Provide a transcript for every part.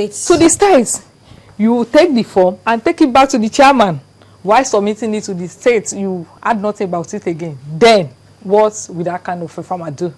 to the states. You take the form and take it back to the chairman. While submitting it to the states, you add nothing about it again. Then, what will that kind of a farmer do?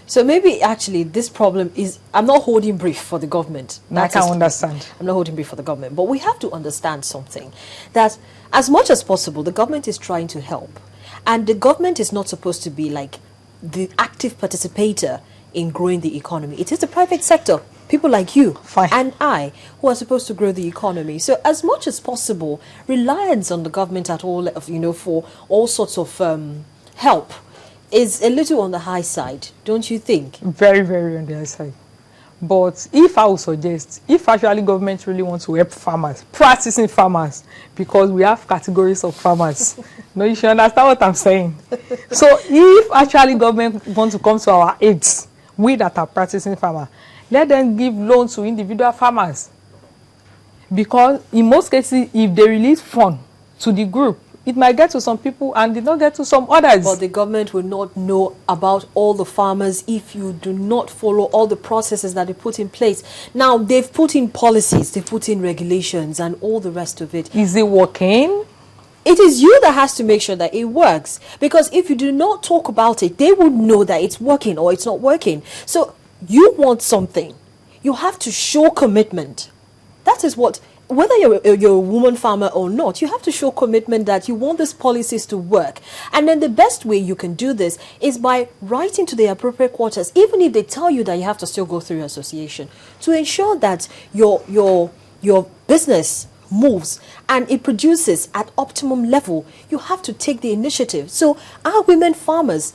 So maybe actually this problem is, I'm not holding brief for the government. I can understand. I'm not holding brief for the government. But we have to understand something, that as much as possible, the government is trying to help. And the government is not supposed to be like the active participator in growing the economy. It is the private sector, people like you and I, who are supposed to grow the economy. So as much as possible, reliance on the government at all, for all sorts of help is a little on the high side, don't you think? Very, very on the high side. But if I would suggest, if actually government really wants to help farmers, practicing farmers, because we have categories of farmers. No, you should understand what I'm saying. So if actually government wants to come to our aids, we that are practicing farmers, let them give loans to individual farmers. Because in most cases, if they release funds to the group, it might get to some people and did not get to some others. But the government will not know about all the farmers if you do not follow all the processes that they put in place. Now, they've put in policies, they've put in regulations and all the rest of it. Is it working? It is you that has to make sure that it works. Because if you do not talk about it, they would know that it's working or it's not working. So you want something, you have to show commitment. That is what... Whether you're a woman farmer or not, you have to show commitment that you want these policies to work. And then the best way you can do this is by writing to the appropriate quarters, even if they tell you that you have to still go through your association, to ensure that your business moves and it produces at optimum level. You have to take the initiative. So our women farmers,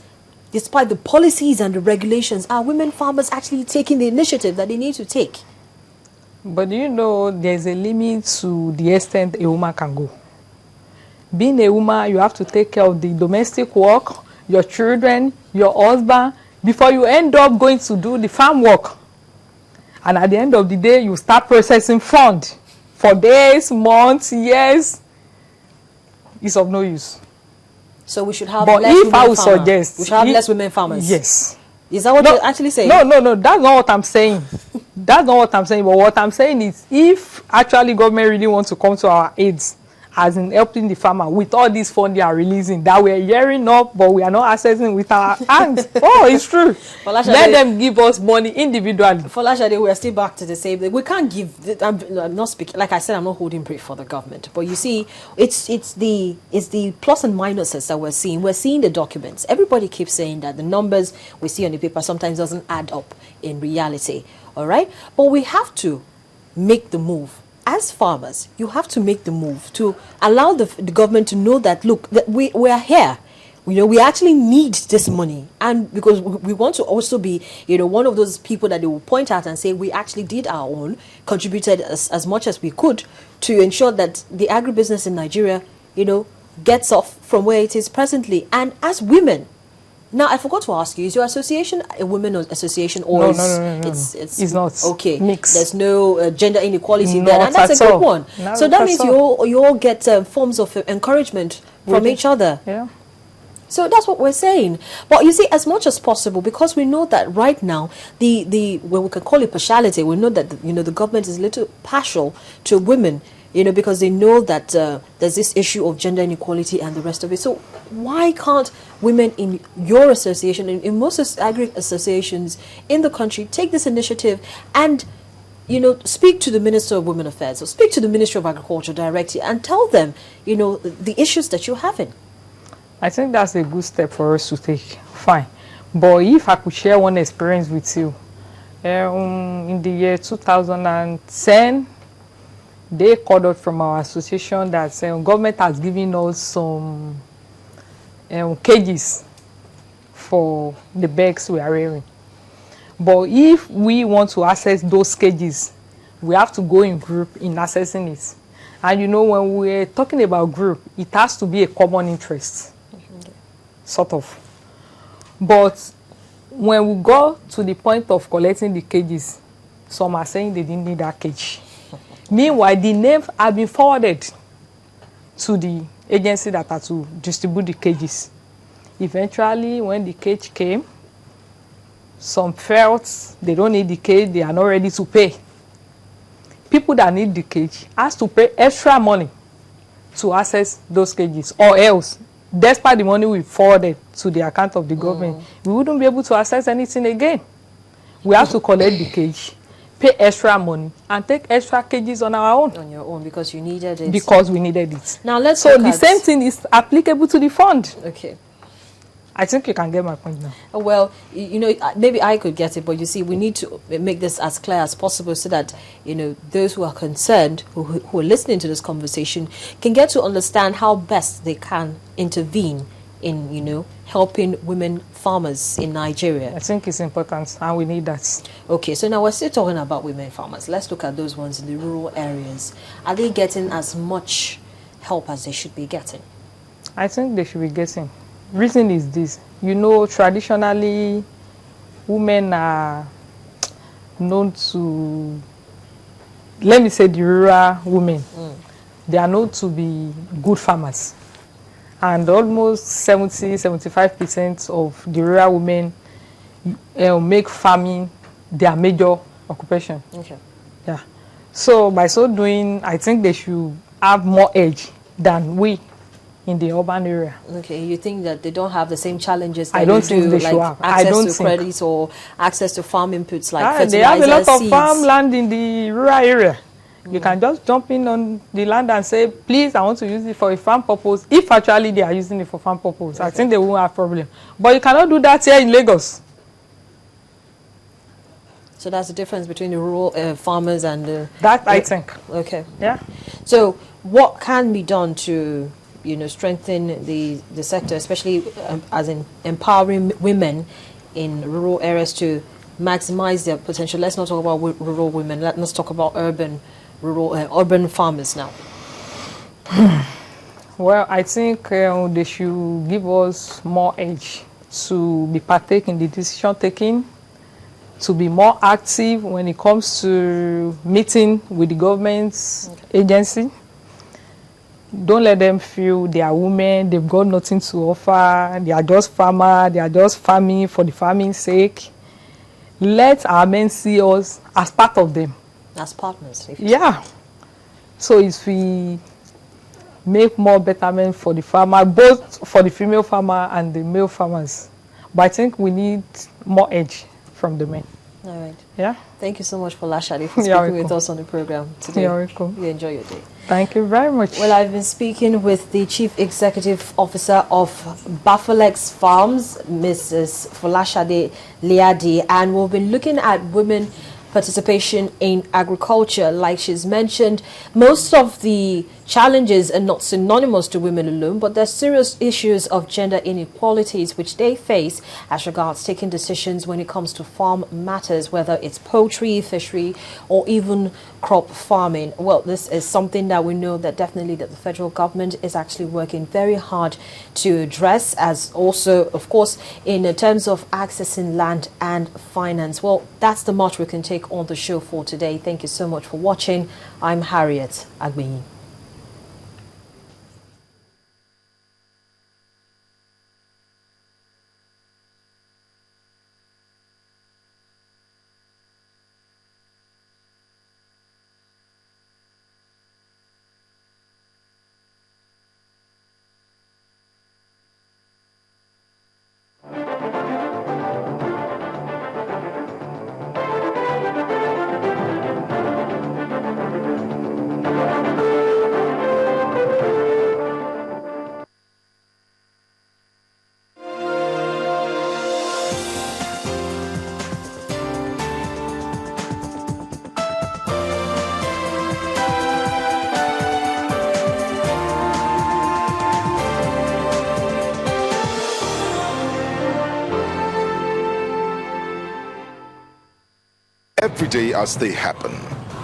despite the policies and the regulations, are women farmers actually taking the initiative that they need to take? But do you know there's a limit to the extent a woman can go? Being a woman, you have to take care of the domestic work, your children, your husband, before you end up going to do the farm work. And at the end of the day, you start processing fund for days, months, years. It's of no use. So we should have but less if women I would farmers. suggest, We should have less women farmers. Yes. Is that what you're actually saying? No, that's not what I'm saying. That's not what I'm saying. But what I'm saying is, if actually government really wants to come to our aids, as in helping the farmer with all these funds they are releasing, that we are hearing up, but we are not accessing with our hands. Oh, it's true. Let them give us money individually. For Lashade, we are still back to the same thing. We can't give. I'm not speaking. Like I said, I'm not holding brief for the government. But you see, it's the plus and minuses that we're seeing. We're seeing the documents. Everybody keeps saying that the numbers we see on the paper sometimes doesn't add up in reality. All right, but we have to make the move. As farmers, you have to make the move to allow the government to know that, look, that we are here. We actually need this money. And because we want to also be, one of those people that they will point out and say, we actually did our own, contributed as much as we could to ensure that the agribusiness in Nigeria, gets off from where it is presently. And as women, now, I forgot to ask you, is your association a women association or no. It's not. Okay. Mixed. There's no gender inequality Not there. And that's a good one. Not so that means you all get forms of encouragement from each other. Yeah. So that's what we're saying. But you see, as much as possible, because we know that right now, well, we can call it partiality, we know that, the government is a little partial to women, because they know that there's this issue of gender inequality and the rest of it. So why can't women in your association, in most agri associations in the country, take this initiative and, speak to the Minister of Women Affairs or speak to the Ministry of Agriculture directly and tell them, the issues that you're having? I think that's a good step for us to take. Fine. But if I could share one experience with you, in the year 2010, they called out from our association that government has given us some cages for the bags we are rearing. But if we want to access those cages, we have to go in group in accessing it. And when we're talking about group, it has to be a common interest, sort of. But when we go to the point of collecting the cages, some are saying they didn't need that cage. Meanwhile, the names have been forwarded to the agency that had to distribute the cages. Eventually, when the cage came, some felt they don't need the cage, they are not ready to pay. people that need the cage has to pay extra money to access those cages, or else, despite the money we forwarded to the account of the government, we wouldn't be able to access anything again. We have to collect the cage, pay extra money, and take extra cages on our own. On your own, because you needed it. Because we needed it. Now let's So the same thing is applicable to the fund. Okay. I think you can get my point now. Well, you know, maybe I could get it, but you see, we need to make this as clear as possible so that, you know, those who are concerned, who are listening to this conversation, can get to understand how best they can intervene in, you know, helping women farmers in Nigeria. I think it's important, and we need that. Okay, so now we're still talking about women farmers. Let's look at those ones in the rural areas. Are they getting as much help as they should be getting? I think they should be getting. Reason is this, you know, traditionally women are known to, let me say the rural women, they are known to be good farmers, and almost 70-75% of the rural women make farming their major occupation. Okay. Yeah. So by so doing, I think they should have more edge than we in the urban area. Okay, you think that they don't have the same challenges that I don't you think do, they should like have. I access don't to think. credits or access to farm inputs like fertilizer, they have a lot of seeds. farmland in the rural area. You can just jump in on the land and say, please, I want to use it for a farm purpose. If actually they are using it for farm purpose, I think they won't have problem. But you cannot do that here in Lagos. So that's the difference between the rural farmers and the... That I think. Okay. Yeah. So what can be done to, you know, strengthen the sector, especially as in empowering women in rural areas to maximize their potential? Let's not talk about rural women. Let's talk about urban farmers now. Well, I think they should give us more edge to be partaking in the decision taking, to be more active when it comes to meeting with the government's agency. Don't let them feel they are women, they've got nothing to offer, they are just farmers, they are just farming for the farming's sake. Let our men see us as part of them. As partners. Yeah. So if we make more betterment for the farmer, both for the female farmer and the male farmers. But I think we need more edge from the men. All right. Yeah. Thank you so much, Folashade, for speaking with us on the program today. You're welcome. You enjoy your day. Thank you very much. Well, I've been speaking with the Chief Executive Officer of Bafelex Farms, Mrs. Folashade Liadi, and we've been looking at women participation in agriculture. Like she's mentioned, most of the challenges are not synonymous to women alone, but there's serious issues of gender inequalities which they face as regards taking decisions when it comes to farm matters, whether it's poultry, fishery, or even crop farming. Well, this is something that we know that definitely that the federal government is actually working very hard to address, as also, of course, in terms of accessing land and finance. Well, that's the much we can take on the show for today. Thank you so much for watching. I'm Harriet Agbeyi. Every day as they happen,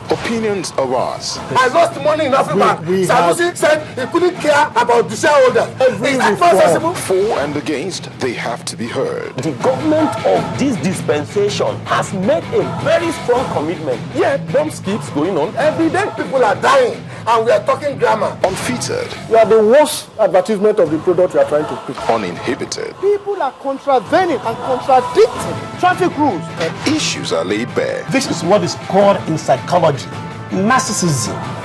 opinions arise. I lost money in Africa. Sanusi said he couldn't care about the shareholder. Is that possible? For and against, they have to be heard. The government of this dispensation has made a very strong commitment. Yet, bomb keeps going on every day. People are dying, and we are talking grammar. Unfeatured. You are the worst advertisement of the product you are trying to pick. Uninhibited. People are contravening and contradicting traffic rules. Issues are laid bare. This is what is called in psychology narcissism.